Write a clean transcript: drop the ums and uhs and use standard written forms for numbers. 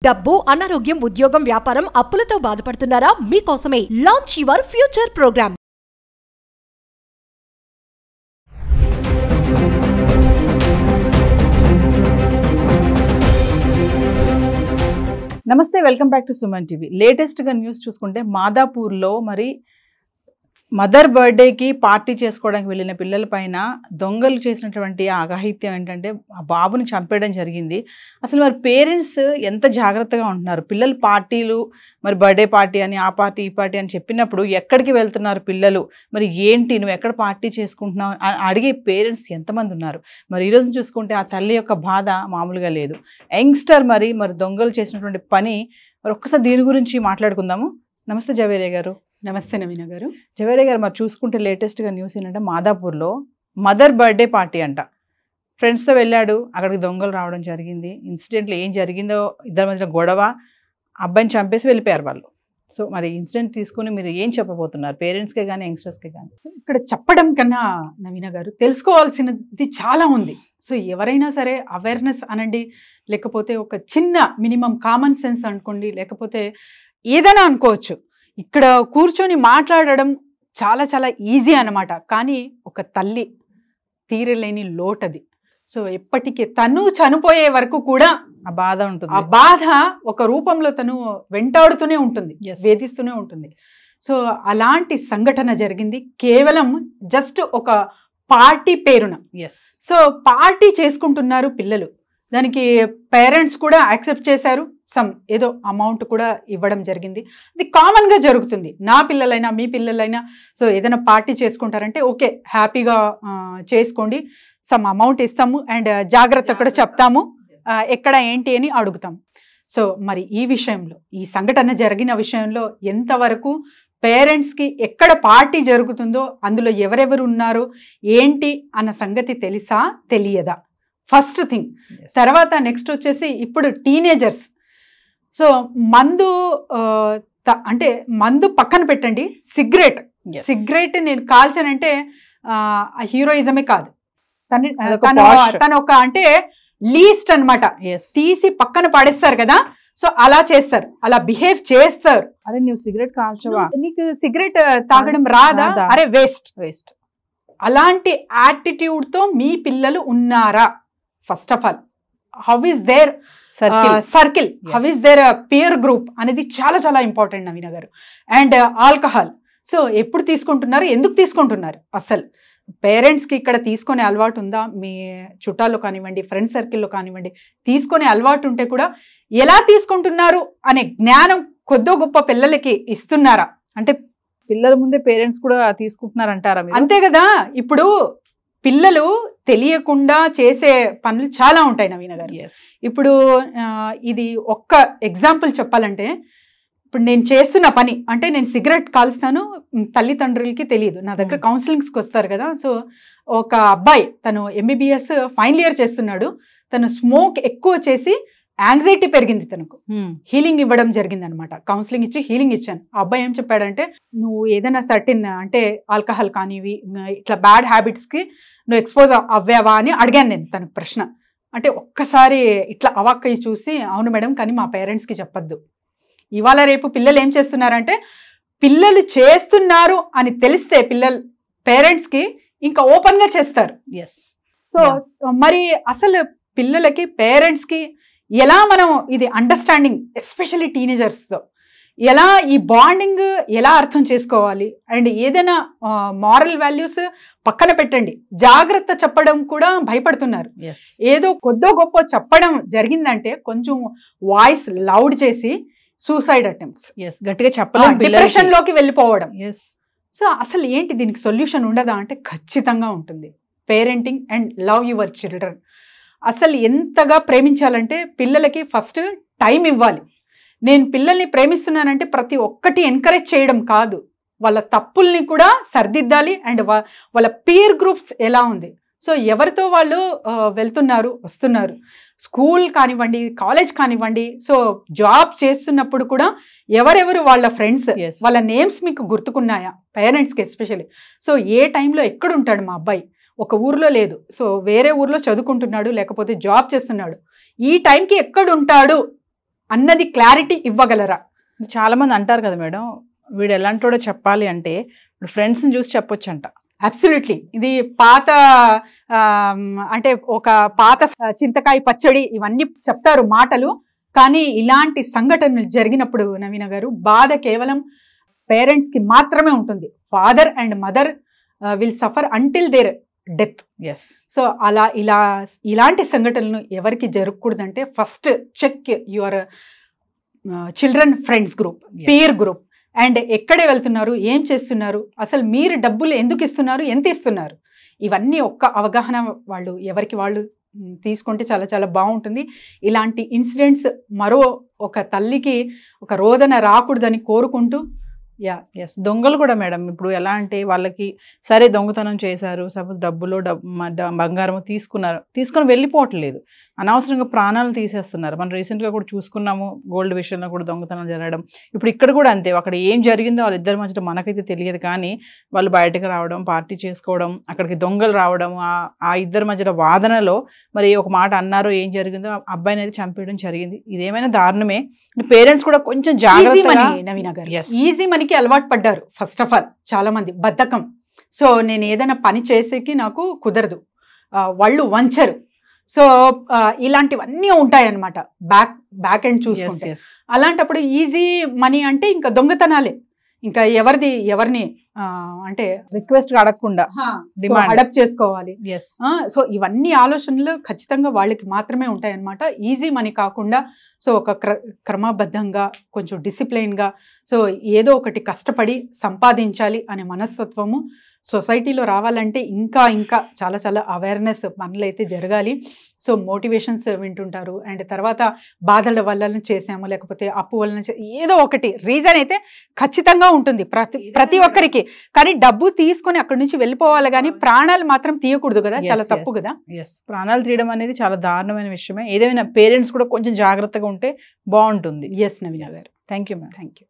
డబ్బు, అనారోగ్యం, ఉద్యోగం, వ్యాపారం, అప్పులతో బాధపడుతున్నారా? మీకోసమే లాంచ్ యువర్ ఫ్యూచర్ ప్రోగ్రామ్. నమస్తే, welcome back to Suman TV. లేటెస్ట్గా న్యూస్ చూసుకుంటే మాదాపూర్లో మరి మదర్ బర్త్డేకి పార్టీ చేసుకోవడానికి వెళ్ళిన పిల్లల పైన దొంగలు చేసినటువంటి అఘాయిత్యం ఏంటంటే ఆ బాబుని చంపేయడం జరిగింది. అసలు మరి పేరెంట్స్ ఎంత జాగ్రత్తగా ఉంటున్నారు? పిల్లలు పార్టీలు, మరి బర్త్డే పార్టీ అని, ఆ పార్టీ ఈ పార్టీ అని చెప్పినప్పుడు ఎక్కడికి వెళ్తున్నారు పిల్లలు, మరి ఏంటి నువ్వు ఎక్కడ పార్టీ చేసుకుంటున్నావు అని అడిగే పేరెంట్స్ ఎంతమంది ఉన్నారు? మరి ఈరోజు చూసుకుంటే ఆ తల్లి యొక్క బాధ మామూలుగా లేదు. యంగ్స్టర్ మరి దొంగలు చేసినటువంటి పని, మరి ఒక్కసారి దీని గురించి మాట్లాడుకుందాము. నమస్తే జవేరియా గారు. నమస్తే నవీన గారు. జవేరియా గారు, మరి చూసుకుంటే లేటెస్ట్గా న్యూస్ ఏంటంటే మాదాపూర్లో మదర్ బర్త్డే పార్టీ అంట. ఫ్రెండ్స్తో వెళ్ళాడు, అక్కడికి దొంగలు రావడం జరిగింది. ఇన్సిడెంట్లో ఏం జరిగిందో, ఇద్దరి మధ్య గొడవ, అబ్బాయిని చంపేసి వెళ్ళిపోయారు వాళ్ళు. సో మరి ఇన్సిడెంట్ తీసుకుని మీరు ఏం చెప్పబోతున్నారు పేరెంట్స్కే కానీ యంగ్స్టర్స్కే కానీ? ఇక్కడ చెప్పడం కన్నా నవీన గారు, తెలుసుకోవాల్సినది చాలా ఉంది. సో ఎవరైనా సరే అవేర్నెస్ అనండి, లేకపోతే ఒక చిన్న మినిమం కామన్ సెన్స్ అనుకోండి, లేకపోతే ఏదైనా అనుకోవచ్చు. ఇక్కడ కూర్చొని మాట్లాడడం చాలా చాలా ఈజీ అన్నమాట. కానీ ఒక తల్లి తీరలేని లోటది. సో ఎప్పటికీ తను చనిపోయే వరకు కూడా ఆ బాధ ఉంటుంది. ఆ బాధ ఒక రూపంలో తను వెంటాడుతూనే ఉంటుంది, వేధిస్తూనే ఉంటుంది. సో అలాంటి సంఘటన జరిగింది కేవలం జస్ట్ ఒక పార్టీ పేరున. సో పార్టీ చేసుకుంటున్నారు పిల్లలు, దానికి పేరెంట్స్ కూడా యాక్సెప్ట్ చేశారు. సమ్ ఏదో అమౌంట్ కూడా ఇవ్వడం జరిగింది. అది కామన్గా జరుగుతుంది. నా పిల్లలైనా మీ పిల్లలైనా సో ఏదైనా పార్టీ చేసుకుంటారంటే ఓకే, హ్యాపీగా చేసుకోండి, సమ్ అమౌంట్ ఇస్తాము అండ్ జాగ్రత్త కూడా చెప్తాము, ఎక్కడ ఏంటి అని అడుగుతాము. సో మరి ఈ విషయంలో, ఈ సంఘటన జరిగిన విషయంలో ఎంతవరకు పేరెంట్స్కి ఎక్కడ పార్టీ జరుగుతుందో, అందులో ఎవరెవరు ఉన్నారు ఏంటి అన్న సంగతి తెలుసా తెలియదా ఫస్ట్ థింగ్. తర్వాత నెక్స్ట్ వచ్చేసి ఇప్పుడు టీనేజర్స్. సో మందు అంటే మందు పక్కన పెట్టండి, సిగరెట్ నేను కాల్చానంటే హీరోయిజమే కాదు, తను ఒక అంటే లీస్ట్ అనమాట, తీసి పక్కన పడేస్తారు కదా. సో అలా చేస్తారు, అలా బిహేవ్ చేస్తారు. అదే నువ్వు సిగరెట్ కాల్చవా, నీకు సిగరెట్ తాగడం రాదా, అరే వేస్ట్. అలాంటి యాటిట్యూడ్తో మీ పిల్లలు ఉన్నారా? First of all, how is their circle, how is their peer group అనేది చాలా చాలా ఇంపార్టెంట్ నవీన గారు. అండ్ ఆల్కహాల్, సో ఎప్పుడు తీసుకుంటున్నారు, ఎందుకు తీసుకుంటున్నారు? అసలు పేరెంట్స్కి ఇక్కడ తీసుకునే అలవాటు ఉందా? మీ చుట్టాల్లో కానివ్వండి, ఫ్రెండ్ సర్కిల్లో కానివ్వండి, తీసుకునే అలవాటు ఉంటే కూడా ఎలా తీసుకుంటున్నారు అనే జ్ఞానం కొద్దో గొప్ప పిల్లలకి ఇస్తున్నారా? అంటే పిల్లల ముందే పేరెంట్స్ కూడా తీసుకుంటున్నారంటారా? అంతే కదా. ఇప్పుడు పిల్లలు తెలియకుండా చేసే పనులు చాలా ఉంటాయి నవీన గారు. ఇప్పుడు ఇది ఒక్క ఎగ్జాంపుల్ చెప్పాలంటే, ఇప్పుడు నేను చేస్తున్న పని అంటే నేను సిగరెట్ కాలుస్తాను, తల్లిదండ్రులకి తెలియదు. నా దగ్గర కౌన్సిలింగ్స్కి వస్తారు కదా. సో ఒక అబ్బాయి, తను MBBS ఫైనల్ ఇయర్ చేస్తున్నాడు, తను స్మోక్ ఎక్కువ చేసి యాంగ్జైటీ పెరిగింది, తనకు హీలింగ్ ఇవ్వడం జరిగింది అనమాట. కౌన్సిలింగ్ ఇచ్చి హీలింగ్ ఇచ్చాను. ఆ అబ్బాయి ఏం చెప్పాడంటే, నువ్వు ఏదైనా సర్టిన్ అంటే ఆల్కహాల్ కానివి ఇట్లా బ్యాడ్ హ్యాబిట్స్కి నువ్వు ఎక్స్పోజ్ అవ్వావా అని అడిగాను నేను తనకు ప్రశ్న. అంటే ఒక్కసారి ఇట్లా అవాక్కయ్యి చూసి, అవును మేడం, కానీ మా పేరెంట్స్కి చెప్పొద్దు. ఇవాళ రేపు పిల్లలు ఏం చేస్తున్నారంటే, పిల్లలు చేస్తున్నారు అని తెలిస్తే పేరెంట్స్కి ఇంకా ఓపెన్గా చేస్తారు. సో మరి అసలు పిల్లలకి పేరెంట్స్కి ఎలా మనం ఇది అండర్స్టాండింగ్, ఎస్పెషల్లీ టీనేజర్స్తో ఎలా ఈ బాండింగ్ ఎలా అర్థం చేసుకోవాలి, అండ్ ఏదైనా మారల్ వాల్యూస్ పక్కన పెట్టండి, జాగ్రత్త చెప్పడం కూడా భయపడుతున్నారు. ఏదో కొద్దో గొప్ప చెప్పడం జరిగిందంటే కొంచెం వాయిస్ లౌడ్ చేసి సూసైడ్ అటెంప్ట్స్, గట్టిగా చెప్పలేం, డిప్రెషన్ లోకి వెళ్ళిపోవడం. సో అసలు ఏంటి దీనికి సొల్యూషన్ ఉండదా అంటే ఖచ్చితంగా ఉంటుంది. Parenting and love your children. అసలు ఎంతగా ప్రేమించాలంటే పిల్లలకి ఫస్ట్ టైం ఇవ్వాలి. నేను పిల్లల్ని ప్రేమిస్తున్నానంటే ప్రతి ఒక్కటి ఎంకరేజ్ చేయడం కాదు, వాళ్ళ తప్పుల్ని కూడా సరిదిద్దాలి. అండ్ వాళ్ళ పీర్ గ్రూప్స్ ఎలా ఉంది, సో ఎవరితో వాళ్ళు వెళ్తున్నారు వస్తున్నారు, స్కూల్ కానివ్వండి, కాలేజ్ కానివ్వండి, సో జాబ్ చేస్తున్నప్పుడు కూడా ఎవరెవరు వాళ్ళ ఫ్రెండ్స్, వాళ్ళ నేమ్స్ మీకు గుర్తుకున్నాయా? పేరెంట్స్కి ఎస్పెషల్లీ. సో ఏ టైంలో ఎక్కడుంటాడు మా అబ్బాయి, ఒక ఊర్లో లేదు, సో వేరే ఊర్లో చదువుకుంటున్నాడు, లేకపోతే జాబ్ చేస్తున్నాడు, ఈ టైంకి ఎక్కడుంటాడు అన్నది క్లారిటీ ఇవ్వగలరా? చాలా మంది అంటారు కదా మేడం, వీడు ఎలాంటోడో చెప్పాలి అంటే ఇప్పుడు ఫ్రెండ్స్ని చూసి చెప్పొచ్చంట. అబ్సల్యూట్లీ. ఇది పాత అంటే ఒక పాత చింతకాయ పచ్చడి ఇవన్నీ చెప్తారు మాటలు, కానీ ఇలాంటి సంఘటనలు జరిగినప్పుడు నవీన గారు బాధ కేవలం పేరెంట్స్ కి మాత్రమే ఉంటుంది. Father and mother will suffer until their death. So ఇలాంటి సంఘటనలు ఎవరికి జరగకూడదంటే first check your children friends group, peer group, and ఎక్కడ వెళ్తున్నారు, ఏం చేస్తున్నారు, అసలు మీరు డబ్బులు ఎందుకు ఇస్తున్నారు, ఎంత ఇస్తున్నారు, ఇవన్నీ ఒక్క అవగాహన వాళ్ళు ఎవరికి వాళ్ళు తీసుకుంటే చాలా చాలా బాగుంటుంది. ఇలాంటి ఇన్సిడెంట్స్ మరో ఒక తల్లికి ఒక రోదన రాకూడదని కోరుకుంటూ దొంగలు కూడా మేడం ఇప్పుడు ఎలా అంటే వాళ్ళకి సరే దొంగతనం చేశారు, సపోజ్ డబ్బులు బంగారము తీసుకుని వెళ్ళిపోవట్లేదు, అనవసరంగా ప్రాణాలు తీసేస్తున్నారు. మనం రీసెంట్గా కూడా చూసుకున్నాము, గోల్డ్ విషయంలో కూడా దొంగతనం జరగడం. ఇప్పుడు ఇక్కడ కూడా అంతే, అక్కడ ఏం జరిగిందో వాళ్ళిద్దరి మధ్యలో మనకైతే తెలియదు, కానీ వాళ్ళు బయటకు రావడం, పార్టీ చేసుకోవడం, అక్కడికి దొంగలు రావడం, ఆ ఇద్దరి మధ్యలో వాదనలో మరి ఒక మాట అన్నారో ఏం జరిగిందో అబ్బాయిని అయితే చంపేయడం జరిగింది. ఇదేమైనా దారుణమే. పేరెంట్స్ కూడా కొంచెం జాగ్రత్తగా, నవీన గారు ఈజీ మనీకి అలవాటు పడ్డారు. ఫస్ట్ ఆఫ్ ఆల్ చాలా మంది బద్ధకం. సో నేను ఏదైనా పని చేసేకి నాకు కుదరదు, వాళ్ళు వంచరు. సో ఇలాంటివన్నీ ఉంటాయన్నమాట బ్యాక్ ఎండ్ చూసుకుంటే. అలాంటప్పుడు ఈజీ మనీ అంటే ఇంకా దొంగతనాలే, ఇంకా ఎవరిని అంటే రిక్వెస్ట్ అడగకుండా అడాప్ట్ చేసుకోవాలి. సో ఇవన్నీ ఆలోచనలు ఖచ్చితంగా వాళ్ళకి మాత్రమే ఉంటాయన్నమాట. ఈజీ మనీ కాకుండా సో ఒక క్రమబద్ధంగా కొంచెం డిసిప్లైన్గా సో ఏదో ఒకటి కష్టపడి సంపాదించాలి అనే మనస్తత్వము సొసైటీలో రావాలంటే ఇంకా చాలా చాలా అవేర్నెస్ మనలో అయితే జరగాలి. సో మోటివేషన్స్ వింటుంటారు, అండ్ తర్వాత బాధల వల్ల చేసాము, లేకపోతే అప్పు వలన ఏదో ఒకటి రీజన్ అయితే ఖచ్చితంగా ఉంటుంది ప్రతి ఒక్కరికి. కానీ డబ్బు తీసుకొని అక్కడి నుంచి వెళ్ళిపోవాలి, కానీ ప్రాణాలు మాత్రం తీయకూడదు కదా, చాలా తప్పు కదా. ప్రాణాలు తీయడం అనేది చాలా దారుణమైన విషయమే. ఏదైనా పేరెంట్స్ కూడా కొంచెం జాగ్రత్తగా ఉంటే బాగుంటుంది. ఎస్ నవీన గారు, thank you ma'am. Thank you.